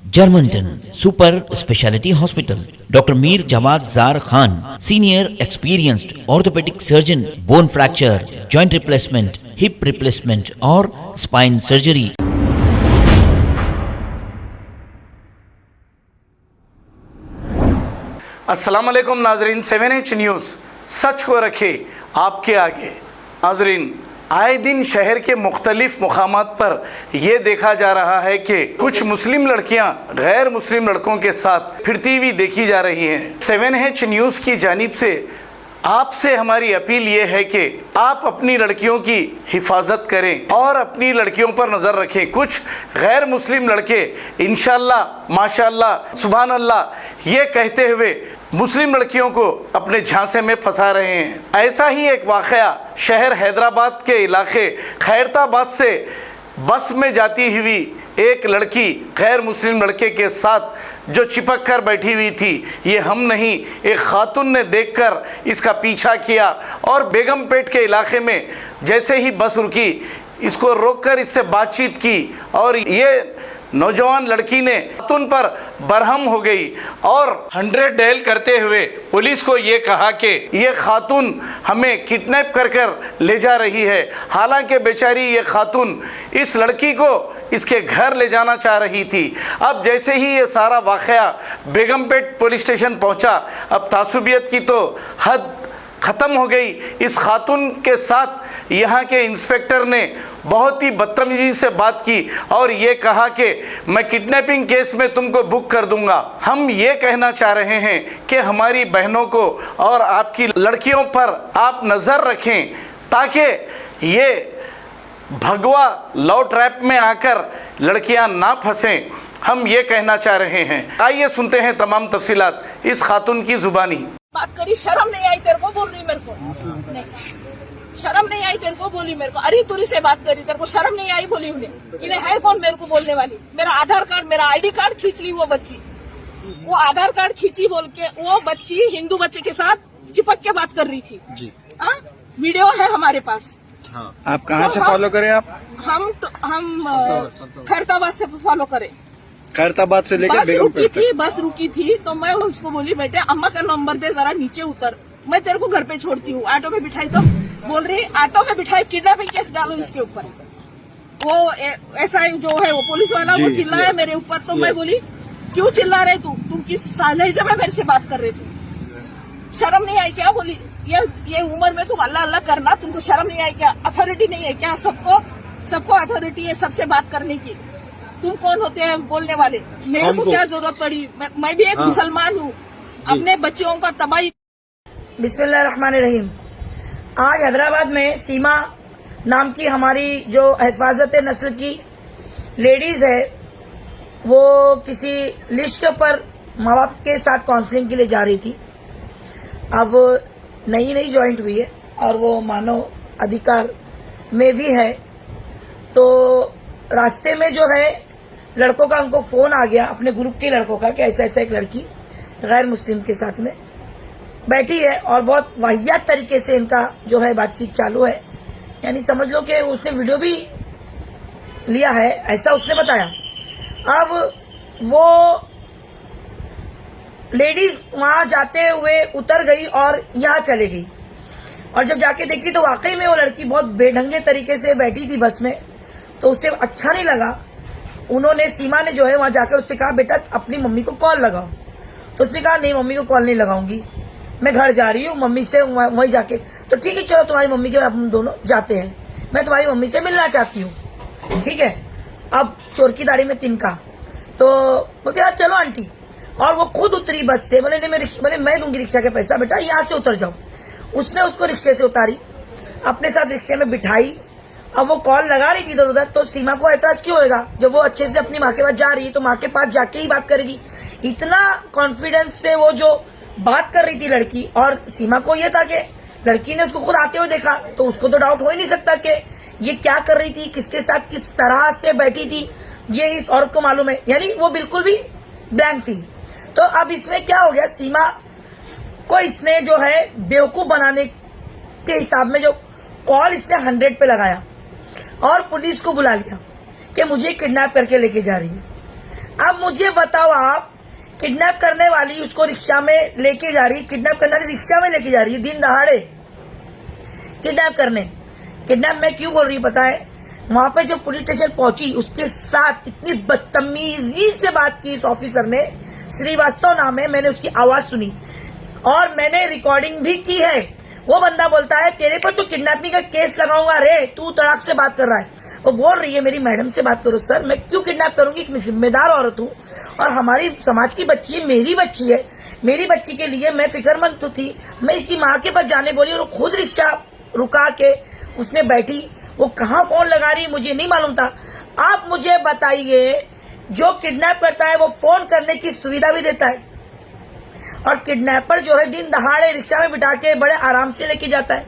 Germantown Super Speciality Hospital. Dr. Mir Jawad Zar Khan, senior experienced orthopedic surgeon, bone fracture, joint replacement, hip replacement or spine surgery. अस्सलाम वालेकुम नाजरीन, 7H news सच को रखे आपके आगे। नाजरीन, आए दिन शहर के मुख्तलिफ मुकामात पर यह देखा जा रहा है कि कुछ मुस्लिम लड़कियां गैर मुस्लिम लड़कों के साथ फिरती हुई देखी जा रही हैं। 7H न्यूज़ की जानिब से आपसे हमारी अपील ये है कि आप अपनी लड़कियों की हिफाजत करें और अपनी लड़कियों पर नज़र रखें। कुछ गैर मुस्लिम लड़के इंशाअल्लाह माशाअल्लाह सुभान अल्लाह ये कहते हुए मुस्लिम लड़कियों को अपने झांसे में फंसा रहे हैं। ऐसा ही एक वाक़या शहर हैदराबाद के इलाके खैरताबाद से बस में जाती हुई एक लड़की गैर मुस्लिम लड़के के साथ जो चिपक कर बैठी हुई थी, ये हम नहीं एक खातून ने देखकर इसका पीछा किया और बेगमपेट के इलाके में जैसे ही बस रुकी इसको रोककर इससे बातचीत की और ये नौजवान लड़की ने खातून पर बरहम हो गई और 100 डायल करते हुए पुलिस को ये कहा कि ये खातून हमें किडनैप कर कर ले जा रही है। हालांकि बेचारी ये खातून इस लड़की को इसके घर ले जाना चाह रही थी। अब जैसे ही ये सारा वाक़या बेगमपेट पुलिस स्टेशन पहुंचा, अब तासुबियत की तो हद ख़त्म हो गई। इस खातून के साथ यहाँ के इंस्पेक्टर ने बहुत ही बदतमीजी से बात की और ये कहा कि मैं किडनैपिंग केस में तुमको बुक कर दूंगा। हम ये कहना चाह रहे हैं कि हमारी बहनों को और आपकी लड़कियों पर आप नज़र रखें ताकि ये भगवा लव ट्रैप में आकर लड़कियां ना फंसें। हम ये कहना चाह रहे हैं। आइए सुनते हैं तमाम तफसीलात इस खातून की जुबानी। बात करी, शर्म नहीं आई तेरे को? बोल रही मेरे को नहीं, शर्म नहीं आई तेरे को? बोली मेरे को अरे तुरी से बात करी, तेरे को शर्म नहीं आई? बोली इन्हें है कौन मेरे को बोलने वाली? मेरा आधार कार्ड मेरा ID कार्ड खींच ली वो बच्ची, वो आधार कार्ड खींची बोल के वो बच्ची हिंदू बच्चे के साथ चिपक के बात कर रही थी जी। वीडियो है हमारे पास। हाँ। आप कहाँ से फॉलो करें? आप हम खैरताबाद से फॉलो करें। खैरताबाद से लेकर बस रुकी थी तो मैं उसको बोली बेटे अम्मा का नंबर दे, जरा नीचे उतर, मैं तेरे को घर पे छोड़ती हूँ। ऑटो में बिठाई तो बोल रही ऑटो में बिठाई, किडनैपिंग केस डालो इसके ऊपर। वो SI जो है वो पुलिस वाला वो चिल्लाया मेरे ऊपर, तो मैं बोली क्यों चिल्ला रहे तुम किस लहजे में मेरे से बात कर रहे थे? शर्म नहीं आई क्या? बोली ये उम्र में तुम अल्लाह अल्लाह करना, तुमको शर्म नहीं आई क्या? अथॉरिटी नहीं है क्या? सबको अथॉरिटी है सबसे बात करने की। तुम कौन होते हैं बोलने वाले? मेरे को क्या जरूरत पड़ी? मैं भी एक मुसलमान हूँ, अपने बच्चों का तबाही। बिस्मिल्लाहिर्रहमानिर्रहीम। आज हैदराबाद में सीमा नाम की हमारी जो हिफाजत नस्ल की लेडीज है वो किसी लिस्ट के ऊपर माँ बाप के साथ काउंसलिंग के लिए जा रही थी। अब नई ज्वाइंट हुई है और वो मानव अधिकार में भी है, तो रास्ते में जो है लड़कों का उनको फोन आ गया अपने ग्रुप के लड़कों का कि ऐसा ऐसा एक लड़की गैर मुस्लिम के साथ में बैठी है और बहुत वाहियात तरीके से इनका जो है बातचीत चालू है। यानी समझ लो कि उसने वीडियो भी लिया है, ऐसा उसने बताया। अब वो लेडीज वहां जाते हुए उतर गई और यहाँ चले गई और जब जाके देखी तो वाकई में वो लड़की बहुत बेढंगे तरीके से बैठी थी बस में, तो उसे अच्छा नहीं लगा। उन्होंने सीमा ने जो है वहां जाकर उससे कहा बेटा अपनी मम्मी को कॉल लगाओ, तो उसने कहा नहीं मम्मी को कॉल नहीं लगाऊंगी, मैं घर जा रही हूँ मम्मी से वहीं जाके। तो ठीक है चलो तुम्हारी मम्मी के हम दोनों जाते हैं, मैं तुम्हारी मम्मी से मिलना चाहती हूँ। ठीक है, अब चोर की दाढ़ी में तिनका, तो वो कहा चलो आंटी, और वो खुद उतरी बस से। बोले नहीं मैं दूंगी रिक्शा के पैसा, बेटा यहाँ से उतर जाओ। उसने उसको रिक्शे से उतारी, अपने साथ रिक्शे में बिठाई। अब वो कॉल लगा रही थी इधर उधर, तो सीमा को एतराज क्यों होगा? जब वो अच्छे से अपनी माँ के पास जा रही है तो माँ के पास जाके ही बात करेगी। इतना कॉन्फिडेंस से वो जो बात कर रही थी लड़की, और सीमा को ये था कि लड़की ने उसको खुद आते हुए देखा तो उसको तो डाउट हो ही नहीं सकता कि ये क्या कर रही थी, किसके साथ किस तरह से बैठी थी, ये इस औरत को मालूम है। यानी वो बिल्कुल भी ब्लैंक थी। तो अब इसमें क्या हो गया, सीमा को इसने जो है बेवकूफ बनाने के हिसाब में जो कॉल इसने 100 पे लगाया और पुलिस को बुला लिया कि मुझे किडनैप करके लेके जा रही है। अब मुझे बताओ आप, किडनैप करने वाली उसको रिक्शा में लेके जा रही, किडनैप करने वाली रिक्शा में लेके जा रही है दिन दहाड़े किडनैप करने। किडनैप मैं क्यों बोल रही पता है, वहां पे जब पुलिस स्टेशन पहुंची उसके साथ इतनी बदतमीजी से बात की इस ऑफिसर ने, श्रीवास्तव नाम है, मैंने उसकी आवाज सुनी और मैंने रिकॉर्डिंग भी की है। वो बंदा बोलता है तेरे पर तो किडनैपिंग का केस लगाऊंगा रे, तू तड़ाक से बात कर रहा है। वो बोल रही है मेरी मैडम से बात करो। सर मैं क्यों किडनैप करूंगी, एक जिम्मेदार औरत हूँ और हमारी समाज की बच्ची है, मेरी बच्ची है, मेरी बच्ची के लिए मैं फिक्रमंद तो थी। मैं इसकी माँ के पास जाने बोली और खुद रिक्शा रुका के उसने बैठी। वो कहाँ फोन लगा रही मुझे नहीं मालूम था। आप मुझे बताइए, जो किडनैप करता है वो फोन करने की सुविधा भी देता है और किडनैपर जो है दिन दहाड़े रिक्शा में बिठा के बड़े आराम से लेके जाता है।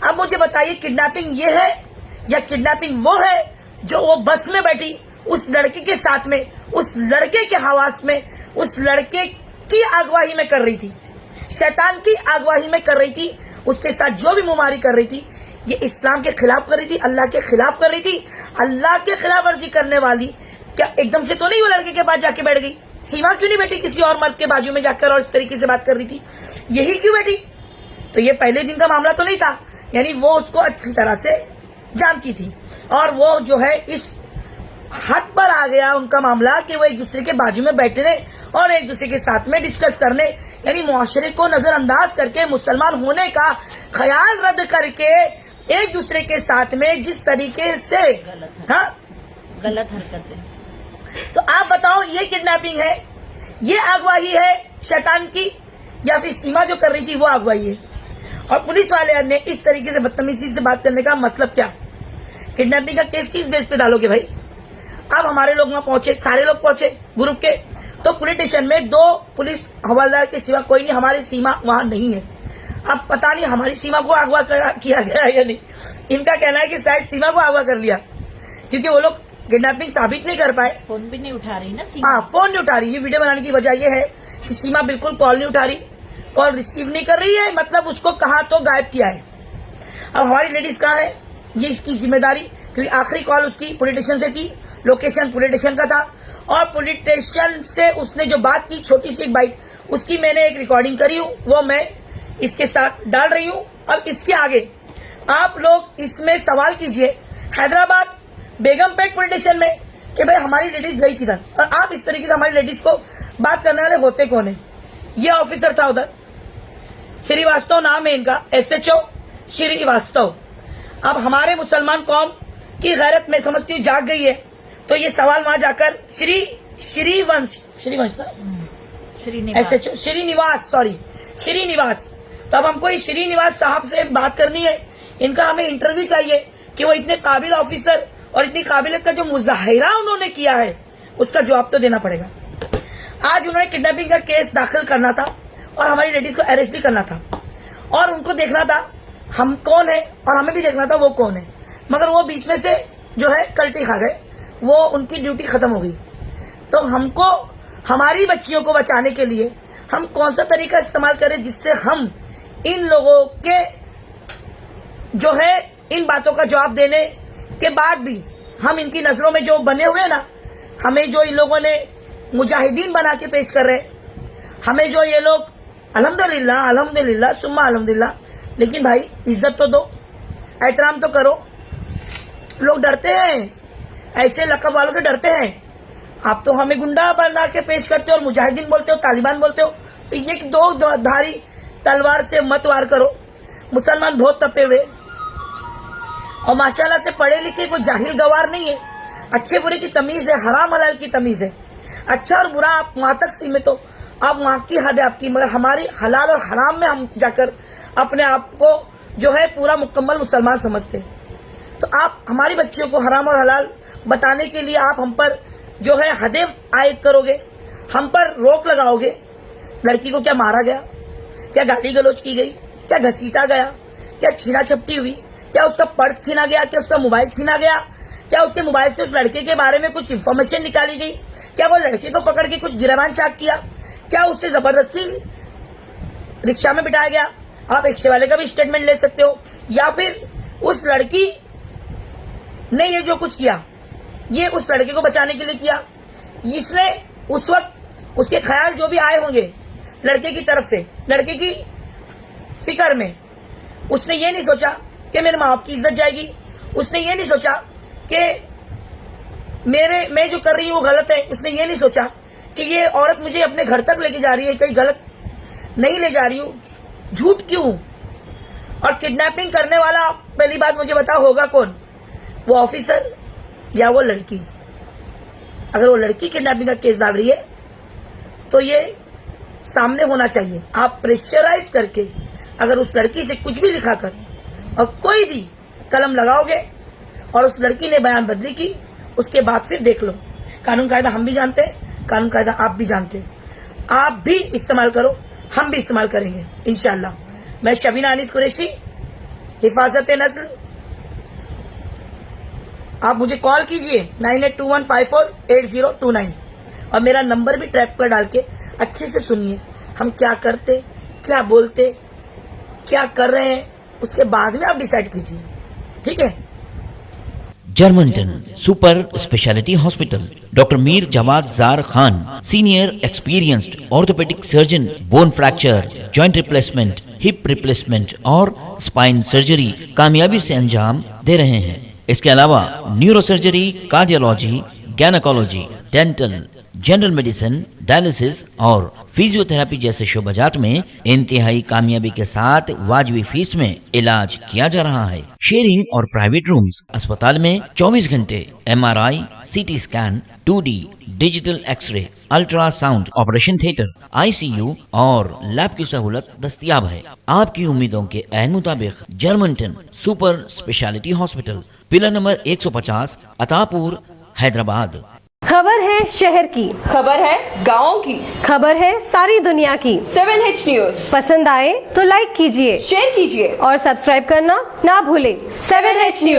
अब मुझे बताइए किडनैपिंग ये है या किडनैपिंग वो है जो वो बस में बैठी उस लड़के के साथ में, उस लड़के के हवास में, उस लड़के की अगुवाई में कर रही थी, शैतान की अगुवाई में कर रही थी, उसके साथ जो भी मुमारी कर रही थी ये इस्लाम के खिलाफ कर रही थी, अल्लाह के खिलाफ कर रही थी। अल्लाह के खिलाफ वर्जी करने वाली क्या एकदम से तो नहीं वो लड़के के पास जाके बैठ गई? सीमा क्यों नहीं बैठी किसी और मर्द के बाजू में जाकर और इस तरीके से बात कर रही थी? यही क्यों बैठी? तो ये पहले दिन का मामला तो नहीं था, यानी वो उसको अच्छी तरह से जानती थी और वो जो है इस हद पर आ गया उनका मामला कि वो एक दूसरे के बाजू में बैठने और एक दूसरे के साथ में डिस्कस करने, यानी मुआशरे को नजरअंदाज करके मुसलमान होने का ख्याल रद्द करके एक दूसरे के साथ में जिस तरीके से गलत हरकतें। तो आप बताओ ये किडनैपिंग है, ये अगुवाई है शैतान की, या फिर सीमा जो कर रही थी वो अगुवाई है? और पुलिस वाले ने इस तरीके से बदतमीजी से बात करने का मतलब क्या? किडनैपिंग का केस किस बेस पे डालोगे भाई? अब हमारे लोग वहां पहुंचे, सारे लोग पहुंचे ग्रुप के, तो पुलिस स्टेशन में 2 पुलिस हवलदार के सिवा कोई नहीं, हमारी सीमा वहां नहीं है। अब पता नहीं हमारी सीमा को अगवा किया गया है या नहीं। इनका कहना है कि शायद सीमा को अगवा कर लिया क्योंकि वो लोग किडनैपिंग साबित नहीं कर पाए। फोन भी नहीं उठा रही ना सीमा। हाँ, फोन नहीं उठा रही। ये वीडियो बनाने की वजह ये है कि सीमा बिल्कुल कॉल नहीं उठा रही, कॉल रिसीव नहीं कर रही है, मतलब उसको कहा तो गायब किया है। अब हमारी लेडीज कहाँ है, ये इसकी जिम्मेदारी, क्योंकि आखिरी कॉल उसकी पुलिस स्टेशन से थी, लोकेशन पुलिस स्टेशन का था और पुलिस स्टेशन से उसने जो बात की छोटी सी एक बाइट, उसकी मैंने एक रिकॉर्डिंग करी हूँ, वो मैं इसके साथ डाल रही हूँ। अब इसके आगे आप लोग इसमें सवाल कीजिए हैदराबाद बेगमपेट पुलिस स्टेशन में कि भाई हमारी लेडीज गई किधर, और आप इस तरीके से हमारी लेडीज को बात करने वाले होते कौन है? ये ऑफिसर था उधर, श्रीवास्तव नाम है इनका, SHO श्रीवास्तव। अब हमारे मुसलमान कौम की गैरत में समझती हूँ जाग गई है, तो ये सवाल वहां जाकर श्रीनिवास तो अब हमको इस श्रीनिवास साहब से बात करनी है, इनका हमें इंटरव्यू चाहिए कि वो इतने काबिल ऑफिसर और इतनी काबिलियत का जो मुजाहिरा उन्होंने किया है उसका जवाब तो देना पड़ेगा। आज उन्होंने किडनैपिंग का केस दाखिल करना था और हमारी लेडीज को अरेस्ट भी करना था और उनको देखना था हम कौन है और हमें भी देखना था वो कौन है, मगर वो बीच में से जो है कल्टी खा गए, वो उनकी ड्यूटी खत्म हो गई। तो हमको हमारी बच्चियों को बचाने के लिए हम कौन सा तरीका इस्तेमाल करें जिससे हम इन लोगों के जो है इन बातों का जवाब देने के बाद भी हम इनकी नजरों में जो बने हुए ना, हमें जो इन लोगों ने मुजाहिदीन बना के पेश कर रहे, हमें जो ये लोग अल्हम्दुलिल्लाह अल्हम्दुलिल्लाह सुम्मा अल्हम्दुलिल्लाह, लेकिन भाई इज्जत तो दो, एहतराम तो करो। लोग डरते हैं, ऐसे लकब वालों से डरते हैं। आप तो हमें गुंडा बना के पेश करते हो और मुजाहिदीन बोलते हो, तालिबान बोलते हो, तो ये 2 धारी तलवार से मत वार करो। मुसलमान बहुत तपे हुए और माशाल्लाह से पढ़े लिखे कोई जाहिल गवार नहीं है, अच्छे बुरे की तमीज है, हराम हलाल की तमीज है। अच्छा और बुरा आप वहां तक सीमित हो, आप वहां की हद है आपकी, मगर हमारी हलाल और हराम में हम जाकर अपने आप को जो है पूरा मुकम्मल मुसलमान समझते। तो आप हमारी बच्चियों को हराम और हलाल बताने के लिए आप हम पर जो है हदें आयद करोगे, हम पर रोक लगाओगे। लड़की को क्या मारा गया, क्या गाली गलौज की गई, क्या घसीटा गया, क्या छीना छपटी हुई, क्या उसका पर्स छीना गया, क्या उसका मोबाइल छीना गया, क्या उसके मोबाइल से उस लड़के के बारे में कुछ इंफॉर्मेशन निकाली गई, क्या वो लड़के को पकड़ के कुछ गिरबान चाक किया, क्या उससे जबरदस्ती रिक्शा में बिठाया गया? आप रिक्शे वाले का भी स्टेटमेंट ले सकते हो, या फिर उस लड़की ने ये जो कुछ किया ये उस लड़के को बचाने के लिए किया, इसने उस वक्त उसके ख्याल जो भी आए होंगे लड़के की तरफ से, लड़के की फिक्र में, उसने ये नहीं सोचा कि मेरे माँ बाप की इज्जत जाएगी, उसने ये नहीं सोचा कि मैं जो कर रही हूँ वो गलत है, उसने ये नहीं सोचा कि ये औरत मुझे अपने घर तक लेके जा रही है, कहीं गलत नहीं ले जा रही हूँ, झूठ क्यों। और किडनैपिंग करने वाला पहली बात मुझे बताओ होगा कौन, वो ऑफिसर या वो लड़की। अगर वो लड़की किडनैपिंग का केस डाल रही है तो ये सामने होना चाहिए। आप प्रेशराइज करके अगर उस लड़की से कुछ भी लिखाकर और कोई भी कलम लगाओगे और उस लड़की ने बयान बदली की, उसके बाद फिर देख लो, कानून कायदा हम भी जानते हैं, कानून कायदा आप भी जानते हैं, आप भी इस्तेमाल करो, हम भी इस्तेमाल करेंगे इंशाल्लाह। मैं शबीना अनीस कुरैशी, हिफाजत नस्ल। आप मुझे कॉल कीजिए 9821548029 और मेरा नंबर भी ट्रैप पर डाल के अच्छे से सुनिए, हम क्या करते, क्या बोलते, क्या कर रहे हैं, उसके बाद में आप डिसाइड कीजिए, ठीक है। Germanton super speciality hospital, doctor Mir Jamat Jar Khan, senior experienced orthopaedic surgeon, bone fracture, joint replacement, hip replacement और स्पाइन सर्जरी कामयाबी से अंजाम दे रहे हैं। इसके अलावा neurosurgery, cardiology, gynaecology, dental, general medicine, dialysis और फिजियोथेरेपी जैसे शोबाजात में इंतहाई कामयाबी के साथ वाजिबी फीस में इलाज किया जा रहा है। शेयरिंग और प्राइवेट रूम्स, अस्पताल में 24 घंटे MRI, CT scan, 2D digital x ray, ultrasound, operation theatre, ICU और लैब की सहूलत दस्तयाब है। आपकी उम्मीदों के ऐन मुताबिक Germanten super speciality hospital, pillar number 150, Attapur, Hyderabad. खबर है शहर की, खबर है गाँव की, खबर है सारी दुनिया की। 7H न्यूज पसंद आए तो लाइक कीजिए, शेयर कीजिए और सब्सक्राइब करना ना भूलें। 7H news.